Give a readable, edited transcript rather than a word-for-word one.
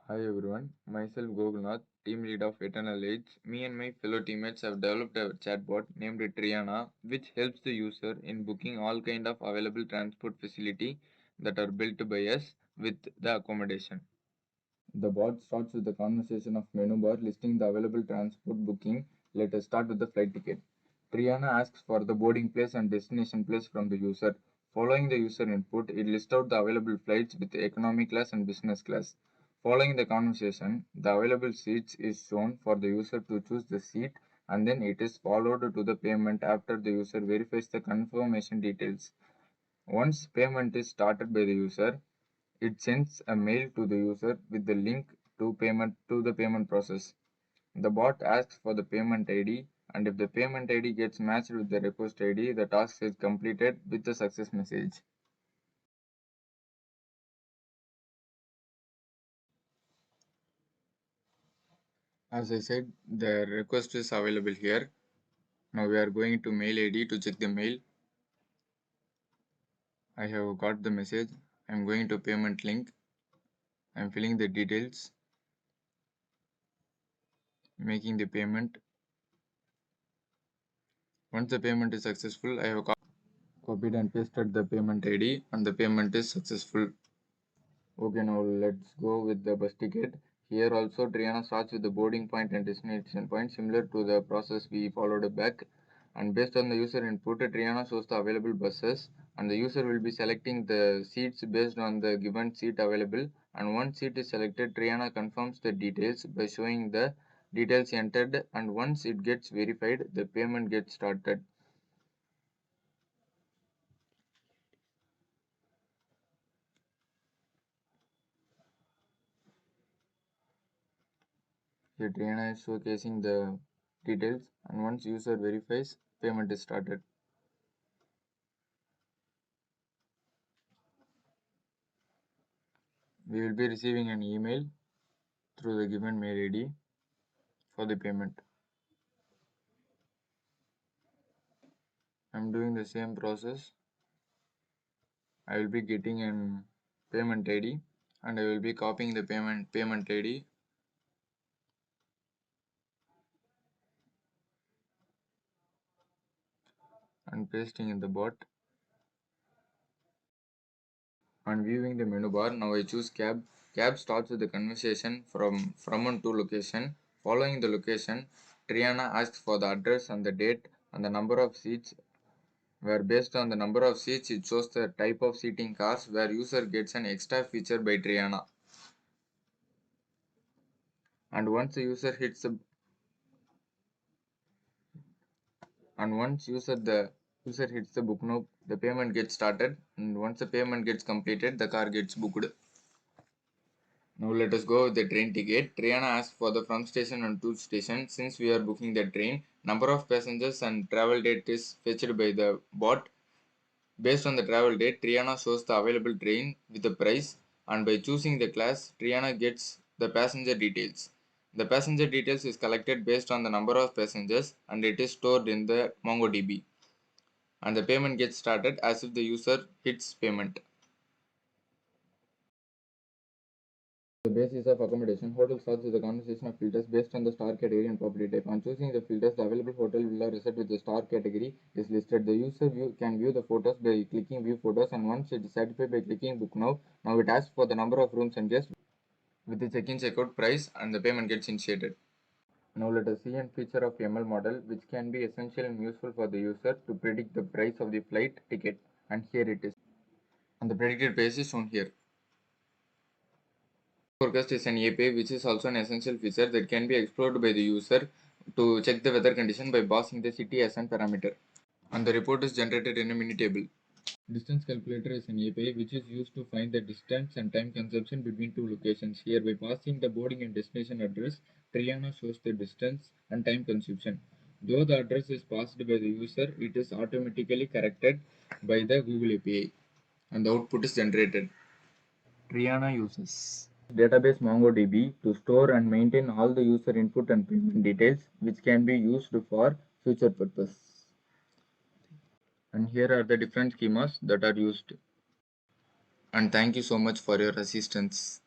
Hi everyone, myself Gogulnath, team lead of Eternal Age. Me and my fellow teammates have developed a chatbot named Triana, which helps the user in booking all kind of available transport facility that are built by us with the accommodation. The bot starts with the conversation of menu bar listing the available transport booking. Let us start with the flight ticket. Triana asks for the boarding place and destination place from the user. Following the user input, it lists out the available flights with economy class and business class. Following the conversation, the available seats is shown for the user to choose the seat, and then it is followed to the payment after the user verifies the confirmation details. Once payment is started by the user, it sends a mail to the user with the link to the payment process. The bot asks for the payment ID, and if the payment ID gets matched with the request ID, the task is completed with the success message. As I said, the request is available here. Now we are going to mail ID to check the mail. I have got the message. I am going to payment link. I am filling the details, making the payment. Once the payment is successful, I have copied and pasted the payment ID and the payment is successful. Okay, now let's go with the bus ticket. Here also Triana starts with the boarding point and destination point similar to the process we followed back, and based on the user input, Triana shows the available buses and the user will be selecting the seats based on the given seat available, and once seat is selected, Triana confirms the details by showing the details entered, and once it gets verified, the payment gets started. Here Triana is showcasing the details, and once user verifies, payment is started. We will be receiving an email through the given mail ID for the payment. I am doing the same process. I will be getting an payment ID and I will be copying the payment ID and pasting in the bot. On viewing the menu bar, now I choose cab. Cab starts with the conversation from and to location. Following the location, Triana asks for the address and the date and the number of seats, where based on the number of seats it shows the type of seating cars, where user gets an extra feature by Triana. And once the user hits the once user hits the book knob, the payment gets started, and once the payment gets completed, the car gets booked. Now let us go with the train ticket. Triana asks for the from station and to station. Since we are booking the train, number of passengers and travel date is fetched by the bot. Based on the travel date, Triana shows the available train with the price, and by choosing the class, Triana gets the passenger details. The passenger details is collected based on the number of passengers and it is stored in the MongoDB. And the payment gets started as if the user hits payment. The basis of accommodation, hotel starts with the conversation of filters based on the star category and property type. On choosing the filters, the available hotel villa resort with the star category is listed. The user can view the photos by clicking view photos, and once it is satisfied by clicking book now. Now it asks for the number of rooms and guests with the check-in checkout price, and the payment gets initiated. Now let us see a feature of ML model which can be essential and useful for the user to predict the price of the flight ticket, and here it is. And the predicted price is shown here. Forecast is an API which is also an essential feature that can be explored by the user to check the weather condition by passing the city as an parameter. And the report is generated in a mini table. Distance calculator is an API which is used to find the distance and time consumption between two locations. Here, by passing the boarding and destination address, Triana shows the distance and time consumption. Though the address is passed by the user, it is automatically corrected by the Google API and the output is generated. Triana uses database MongoDB to store and maintain all the user input and payment details which can be used for future purpose. And here are the different schemas that are used. And thank you so much for your assistance.